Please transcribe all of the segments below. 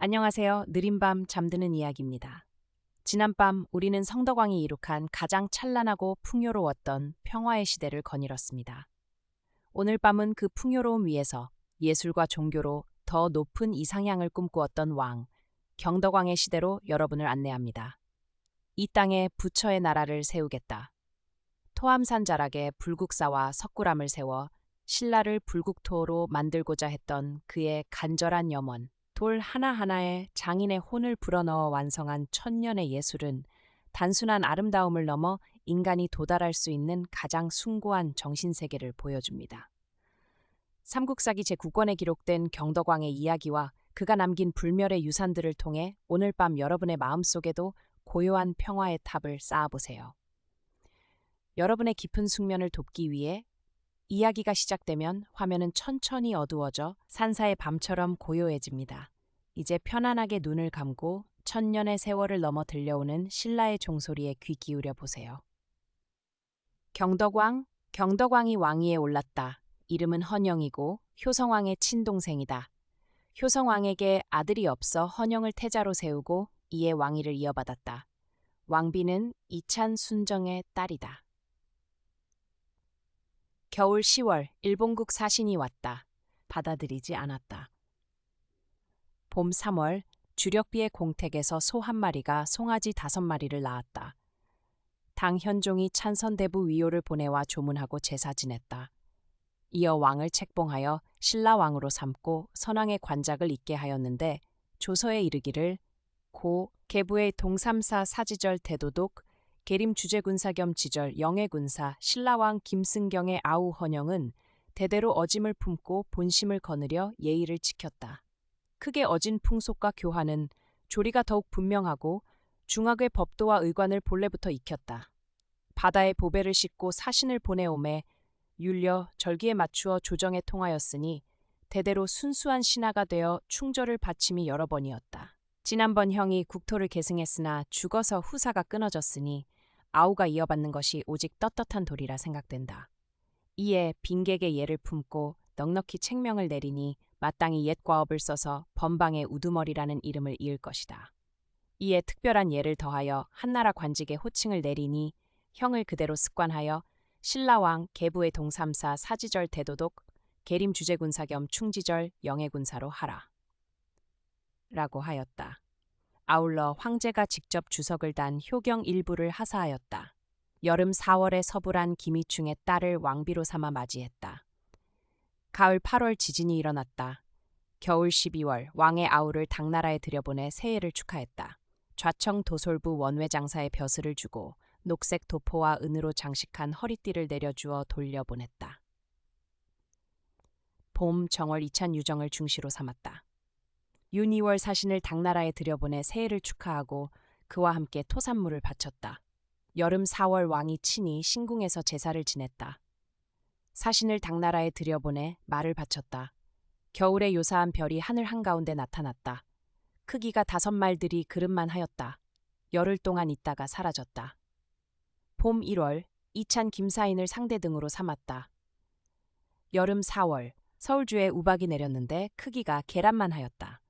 안녕하세요. 느린 밤 잠드는 이야기입니다. 지난밤 우리는 성덕왕이 이룩한 가장 찬란하고 풍요로웠던 평화의 시대를 거닐었습니다. 오늘 밤은 그 풍요로움 위에서 예술과 종교로 더 높은 이상향을 꿈꾸었던 왕, 경덕왕의 시대로 여러분을 안내합니다. 이 땅에 부처의 나라를 세우겠다. 토암산 자락에 불국사와 석굴암을 세워 신라를 불국토로 만들고자 했던 그의 간절한 염원, 돌 하나하나에 장인의 혼을 불어넣어 완성한 천년의 예술은 단순한 아름다움을 넘어 인간이 도달할 수 있는 가장 숭고한 정신세계를 보여줍니다. 삼국사기 제9권에 기록된 경덕왕의 이야기와 그가 남긴 불멸의 유산들을 통해 오늘 밤 여러분의 마음속에도 고요한 평화의 탑을 쌓아보세요. 여러분의 깊은 숙면을 돕기 위해 이야기가 시작되면 화면은 천천히 어두워져 산사의 밤처럼 고요해집니다. 이제 편안하게 눈을 감고 천년의 세월을 넘어 들려오는 신라의 종소리에 귀 기울여 보세요. 경덕왕이 왕위에 올랐다. 이름은 헌영이고 효성왕의 친동생이다. 효성왕에게 아들이 없어 헌영을 태자로 세우고 이에 왕위를 이어받았다. 왕비는 이찬 순정의 딸이다. 겨울 10월 일본국 사신이 왔다. 받아들이지 않았다. 봄 3월 주력비의 공택에서 소 한 마리가 송아지 5마리를 낳았다. 당 현종이 찬선대부 위호를 보내와 조문하고 제사 지냈다. 이어 왕을 책봉하여 신라왕으로 삼고 선왕의 관작을 잇게 하였는데 조서에 이르기를 고 계부의 동삼사 사지절 대도독 계림 주제군사 겸 지절 영해군사 신라왕 김승경의 아우 헌영은 대대로 어짐을 품고 본심을 거느려 예의를 지켰다. 크게 어진 풍속과 교화는 조리가 더욱 분명하고 중학의 법도와 의관을 본래부터 익혔다. 바다에 보배를 싣고 사신을 보내오매 율려 절기에 맞추어 조정에 통하였으니 대대로 순수한 신하가 되어 충절을 바침이 여러 번이었다. 지난번 형이 국토를 계승했으나 죽어서 후사가 끊어졌으니 아우가 이어받는 것이 오직 떳떳한 도리라 생각된다. 이에 빈객의 예를 품고 넉넉히 책명을 내리니 마땅히 옛 과업을 써서 번방의 우두머리라는 이름을 이을 것이다. 이에 특별한 예를 더하여 한나라 관직에 호칭을 내리니 형을 그대로 습관하여 신라왕 계부의 동삼사 사지절 대도독 계림 주제군사 겸 충지절 영해군사로 하라. 라고 하였다. 아울러 황제가 직접 주석을 단 효경 일부를 하사하였다. 여름 4월에 서불한 기미충의 딸을 왕비로 삼아 맞이했다. 가을 8월 지진이 일어났다. 겨울 12월 왕의 아우를 당나라에 들여보내 새해를 축하했다. 좌청 도솔부 원외장사의 벼슬을 주고 녹색 도포와 은으로 장식한 허리띠를 내려주어 돌려보냈다. 봄 정월 이찬 유정을 중시로 삼았다. 윤 2월 사신을 당나라에 들여보내 새해를 축하하고 그와 함께 토산물을 바쳤다. 여름 4월 왕이 친히 신궁에서 제사를 지냈다. 사신을 당나라에 들여보내 말을 바쳤다. 겨울에 요사한 별이 하늘 한가운데 나타났다. 크기가 5말들이 그릇만 하였다. 열흘 동안 있다가 사라졌다. 봄 1월 이찬 김사인을 상대 등으로 삼았다. 여름 4월 서울주에 우박이 내렸는데 크기가 계란만 하였다.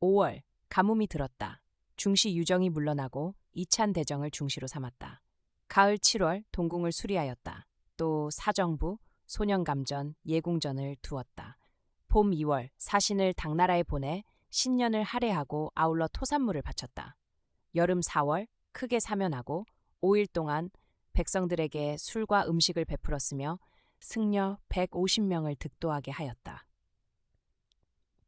5월 가뭄이 들었다. 중시 유정이 물러나고 이찬 대정을 중시로 삼았다. 가을 7월 동궁을 수리하였다. 또 사정부, 소년감전, 예궁전을 두었다. 봄 2월 사신을 당나라에 보내 신년을 할애하고 아울러 토산물을 바쳤다. 여름 4월 크게 사면하고 5일 동안 백성들에게 술과 음식을 베풀었으며 승려 150명을 득도하게 하였다.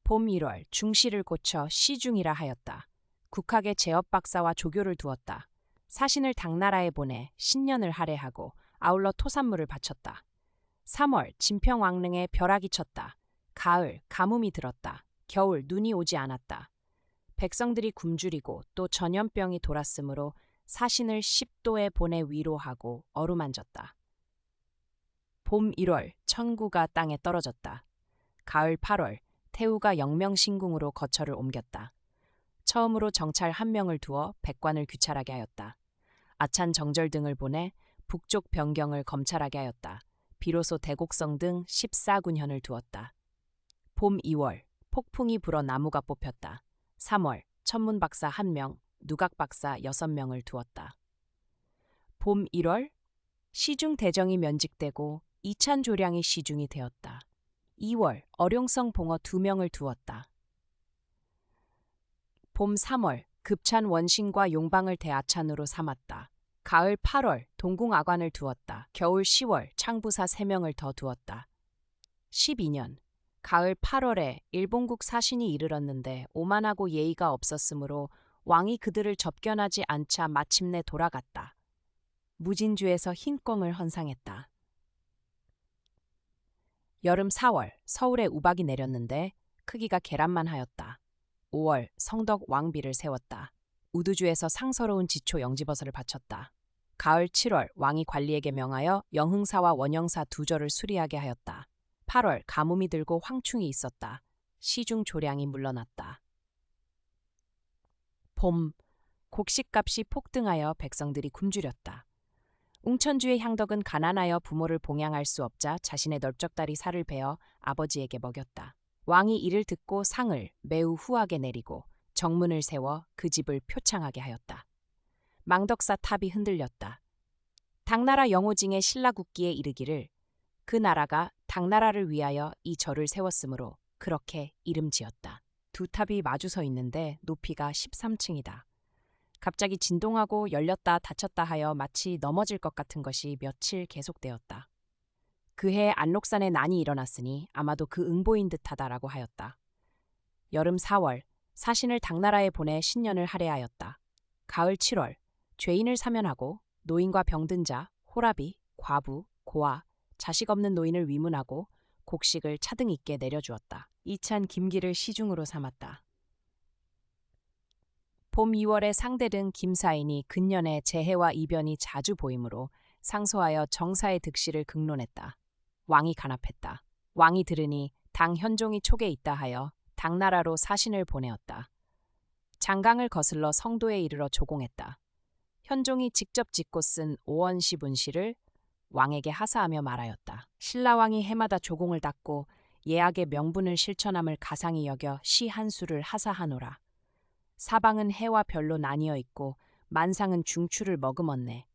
봄 1월 중시를 고쳐 시중이라 하였다. 국학의 제업박사와 조교를 두었다. 사신을 당나라에 보내 신년을 할애하고 아울러 토산물을 바쳤다. 3월 진평왕릉에 벼락이 쳤다. 가을 가뭄이 들었다. 겨울 눈이 오지 않았다. 백성들이 굶주리고 또 전염병이 돌았으므로 사신을 10도에 보내 위로하고 어루만졌다. 봄 1월 천구가 땅에 떨어졌다. 가을 8월 태우가 영명신궁으로 거처를 옮겼다. 처음으로 정찰 1명을 두어 백관을 귀찰하게 하였다. 아찬 정절 등을 보내 북쪽 변경을 검찰하게 하였다. 비로소 대곡성 등 14군현을 두었다. 봄 2월 폭풍이 불어 나무가 뽑혔다. 3월 천문 박사 1명, 누각 박사 6명을 두었다. 봄 1월 시중 대정이 면직되고 이찬 조량이 시중이 되었다. 2월 어룡성 봉어 2명을 두었다. 봄 3월 급찬 원신과 용방을 대아찬으로 삼았다. 가을 8월 동궁아관을 두었다. 겨울 10월 창부사 3명을 더 두었다. 12년 가을 8월에 일본국 사신이 이르렀는데 오만하고 예의가 없었으므로 왕이 그들을 접견하지 않자 마침내 돌아갔다. 무진주에서 흰꽁을 헌상했다. 여름 4월 서울에 우박이 내렸는데 크기가 계란만 하였다. 5월 성덕 왕비를 세웠다. 우두주에서 상서로운 지초 영지버섯을 바쳤다. 가을 7월 왕이 관리에게 명하여 영흥사와 원영사 2절을 수리하게 하였다. 8월 가뭄이 들고 황충이 있었다. 시중 조량이 물러났다. 봄, 곡식값이 폭등하여 백성들이 굶주렸다. 웅천주의 향덕은 가난하여 부모를 봉양할 수 없자 자신의 널쩍다리 살을 베어 아버지에게 먹였다. 왕이 이를 듣고 상을 매우 후하게 내리고 정문을 세워 그 집을 표창하게 하였다. 망덕사 탑이 흔들렸다. 당나라 영호징의 신라국기에 이르기를 그 나라가 당나라를 위하여 이 절을 세웠으므로 그렇게 이름 지었다. 두 탑이 마주서 있는데 높이가 13층이다. 갑자기 진동하고 열렸다 닫혔다 하여 마치 넘어질 것 같은 것이 며칠 계속되었다. 그해 안록산에 난이 일어났으니 아마도 그 응보인 듯하다라고 하였다. 여름 4월 사신을 당나라에 보내 신년을 할애하였다. 가을 7월 죄인을 사면하고 노인과 병든 자, 호라비, 과부, 고아, 자식 없는 노인을 위문하고 곡식을 차등 있게 내려주었다. 이찬 김기를 시중으로 삼았다. 봄 2월에 상대 등 김사인이 근년에 재해와 이변이 자주 보이므로 상소하여 정사의 득실을 극론했다. 왕이 간합했다. 왕이 들으니 당 현종이 촉에 있다 하여 당나라로 사신을 보내었다. 장강을 거슬러 성도에 이르러 조공했다. 현종이 직접 짓고 쓴 오원시 문시를 왕에게 하사하며 말하였다. 신라왕이 해마다 조공을 닦고 예약의 명분을 실천함을 가상히 여겨 시 한 수를 하사하노라. 사방은 해와 별로 나뉘어 있고 만상은 중추를 머금었네.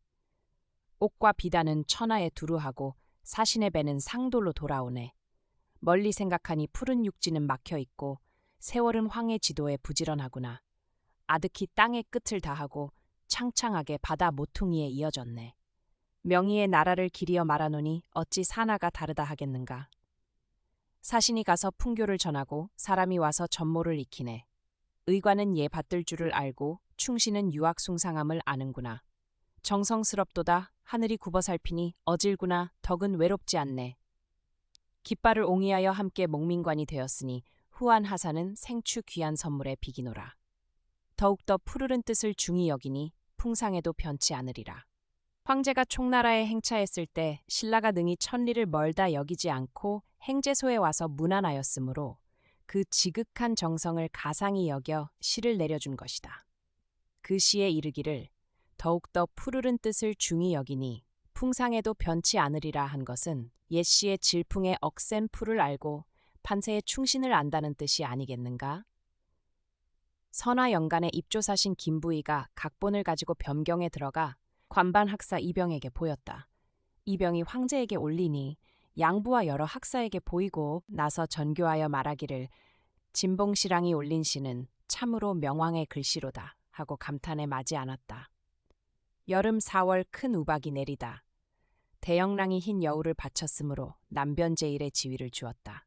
옥과 비단은 천하에 두루하고 사신의 배는 상돌로 돌아오네. 멀리 생각하니 푸른 육지는 막혀 있고 세월은 황해 지도에 부지런하구나. 아득히 땅의 끝을 다하고 창창하게 바다 모퉁이에 이어졌네. 명의의 나라를 기리어 말하노니 어찌 사나가 다르다 하겠는가. 사신이 가서 풍교를 전하고 사람이 와서 전모를 익히네. 의관은 예 받들 줄을 알고 충신은 유학숭상함을 아는구나. 정성스럽도다 하늘이 굽어 살피니 어질구나 덕은 외롭지 않네. 깃발을 옹이하여 함께 목민관이 되었으니 후한 하사는 생추 귀한 선물에 비기노라. 더욱더 푸르른 뜻을 중히 여기니 풍상에도 변치 않으리라. 황제가 총나라에 행차했을 때 신라가 능히 천리를 멀다 여기지 않고 행제소에 와서 문안하였으므로 그 지극한 정성을 가상히 여겨 시를 내려준 것이다. 그 시에 이르기를 더욱더 푸르른 뜻을 중히 여기니 풍상에도 변치 않으리라 한 것은 옛 시의 질풍의 억센 풀을 알고 판세의 충신을 안다는 뜻이 아니겠는가? 선화연간의 입조사신 김부의가 각본을 가지고 변경에 들어가 관반 학사 이병에게 보였다. 이병이 황제에게 올리니 양부와 여러 학사에게 보이고 나서 전교하여 말하기를 진봉시랑이 올린 시는 참으로 명왕의 글씨로다 하고 감탄에 마지 않았다. 여름 4월 큰 우박이 내리다. 대영랑이 흰 여우를 바쳤으므로 남변제일의 지위를 주었다.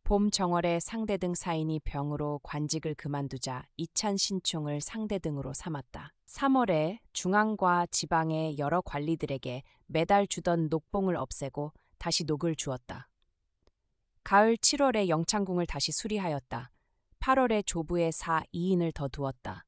봄 정월에 상대 등 사인이 병으로 관직을 그만두자 이찬 신충을 상대 등으로 삼았다. 3월에 중앙과 지방의 여러 관리들에게 매달 주던 녹봉을 없애고 다시 녹을 주었다. 가을 7월에 영창궁을 다시 수리하였다. 8월에 조부의 사 2인을 더 두었다.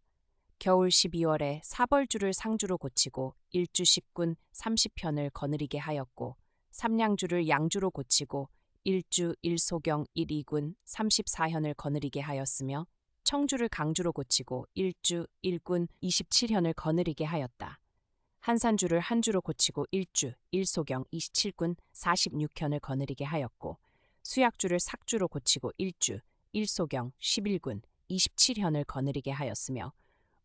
겨울 12월에 사벌주를 상주로 고치고 일주 10군 30편을 거느리게 하였고 삼량주를 양주로 고치고 일주 1소경 1이군 34현을 거느리게 하였으며 청주를 강주로 고치고 일주 1군 27현을 거느리게 하였다. 한산주를 한주로 고치고 일주 1소경 27군 46현을 거느리게 하였고 수약주를 삭주로 고치고 일주 일소경 11군 27현을 거느리게 하였으며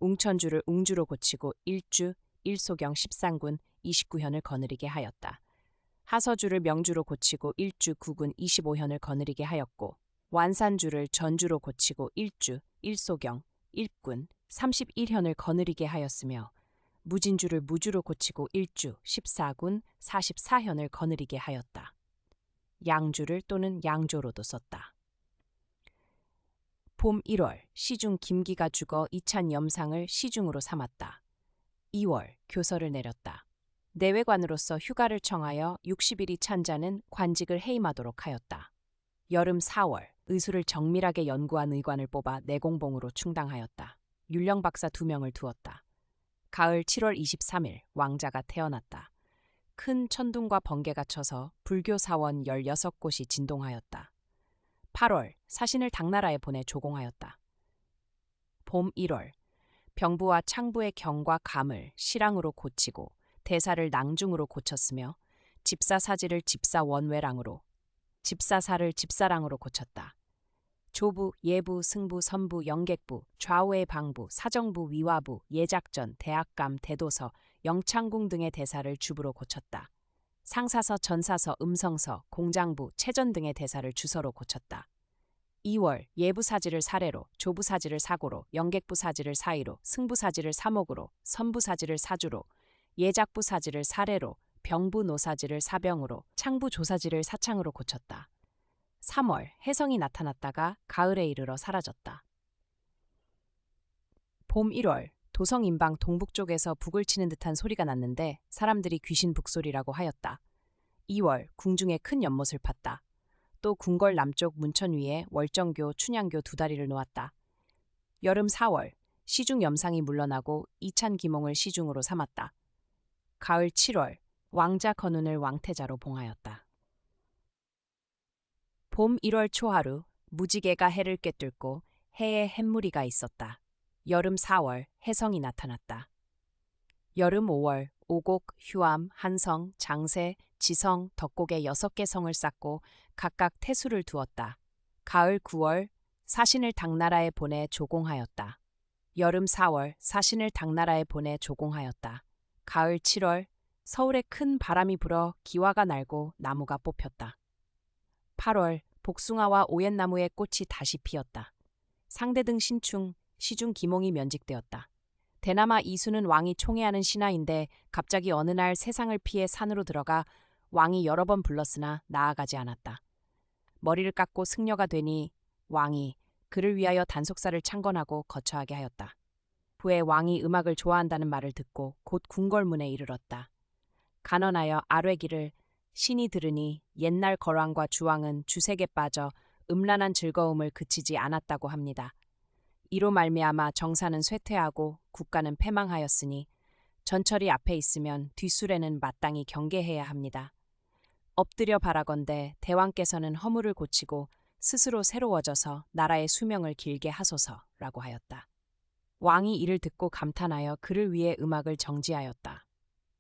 웅천주를 웅주로 고치고 일주 일소경 13군 29현을 거느리게 하였다. 하서주를 명주로 고치고 일주 9군 25현을 거느리게 하였고 완산주를 전주로 고치고 일주 일소경 1군 31현을 거느리게 하였으며 무진주를 무주로 고치고 일주 14군 44현을 거느리게 하였다. 양주를 또는 양조로도 썼다. 봄 1월 시중 김기가 죽어 이찬 염상을 시중으로 삼았다. 2월 교서를 내렸다. 내외관으로서 휴가를 청하여 60일이 찬 자는 관직을 해임하도록 하였다. 여름 4월 의술을 정밀하게 연구한 의관을 뽑아 내공봉으로 충당하였다. 율령 박사 2명을 두었다. 가을 7월 23일 왕자가 태어났다. 큰 천둥과 번개가 쳐서 불교 사원 16곳이 진동하였다. 8월 사신을 당나라에 보내 조공하였다. 봄 1월 병부와 창부의 경과 감을 실랑으로 고치고 대사를 낭중으로 고쳤으며 집사사지를 집사원외랑으로 집사사를 집사랑으로 고쳤다. 조부, 예부, 승부, 선부, 영객부, 좌우의 방부, 사정부, 위화부, 예작전, 대학감, 대도서, 영창궁 등의 대사를 주부로 고쳤다. 상사서, 전사서, 음성서, 공장부, 체전 등의 대사를 주서로 고쳤다. 2월 예부사지를 사례로, 조부사지를 사고로, 영객부사지를 사의로, 승부사지를 사목으로, 선부사지를 사주로, 예작부사지를 사례로, 병부노사지를 사병으로, 창부조사지를 사창으로 고쳤다. 3월 혜성이 나타났다가 가을에 이르러 사라졌다. 봄 1월 도성 인방 동북 쪽에서 북을 치는 듯한 소리가 났는데 사람들이 귀신 북소리라고 하였다. 2월 궁중에 큰 연못을 팠다. 또 궁궐 남쪽 문천 위에 월정교, 춘향교 2다리를 놓았다. 여름 4월 시중 염상이 물러나고 이찬 기몽을 시중으로 삼았다. 가을 7월 왕자 건운을 왕태자로 봉하였다. 봄 1월 초하루 무지개가 해를 꿰뚫고 해에 햇무리가 있었다. 여름 4월 혜성이 나타났다. 여름 5월 오곡, 휴암, 한성, 장세, 지성, 덕곡의 6개 성을 쌓고 각각 태수를 두었다. 가을 9월 사신을 당나라에 보내 조공하였다. 여름 4월 사신을 당나라에 보내 조공하였다. 가을 7월 서울에 큰 바람이 불어 기와가 날고 나무가 뽑혔다. 8월 복숭아와 오얏나무의 꽃이 다시 피었다. 상대등 신충, 시중 기몽이 면직되었다. 대나마 이수는 왕이 총애하는 신하인데 갑자기 어느 날 세상을 피해 산으로 들어가 왕이 여러 번 불렀으나 나아가지 않았다. 머리를 깎고 승려가 되니 왕이 그를 위하여 단속사를 창건하고 거처하게 하였다. 후에 왕이 음악을 좋아한다는 말을 듣고 곧 궁궐문에 이르렀다. 간언하여 아뢰기를 신이 들으니 옛날 거왕과 주왕은 주색에 빠져 음란한 즐거움을 그치지 않았다고 합니다. 이로 말미암아 정사는 쇠퇴하고 국가는 패망하였으니 전철이 앞에 있으면 뒷술에는 마땅히 경계해야 합니다. 엎드려 바라건대 대왕께서는 허물을 고치고 스스로 새로워져서 나라의 수명을 길게 하소서라고 하였다. 왕이 이를 듣고 감탄하여 그를 위해 음악을 정지하였다.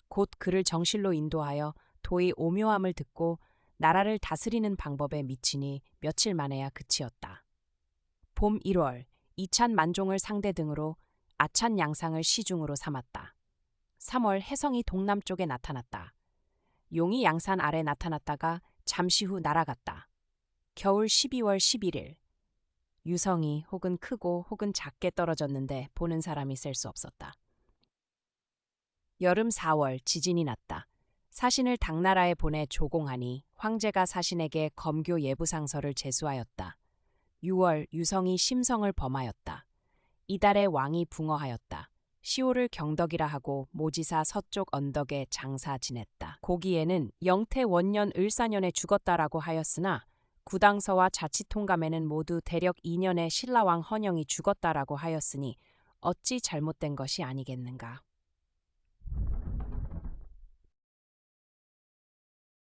곧 그를 정실로 인도하여 도의 오묘함을 듣고 나라를 다스리는 방법에 미치니 며칠 만에야 그치었다. 봄 1월 이찬 만종을 상대 등으로 아찬 양상을 시중으로 삼았다. 3월 혜성이 동남쪽에 나타났다. 용이 양산 아래 나타났다가 잠시 후 날아갔다. 겨울 12월 11일 유성이 혹은 크고 혹은 작게 떨어졌는데 보는 사람이 셀 수 없었다. 여름 4월 지진이 났다. 사신을 당나라에 보내 조공하니 황제가 사신에게 검교 예부상서를 제수하였다. 6월 유성이 심성을 범하였다. 이달에 왕이 붕어하였다. 10월을 경덕이라 하고 모지사 서쪽 언덕에 장사 지냈다. 고기에는 영태 원년 을사년에 죽었다라고 하였으나 구당서와 자치통감에는 모두 대력 2년에 신라왕 헌영이 죽었다라고 하였으니 어찌 잘못된 것이 아니겠는가.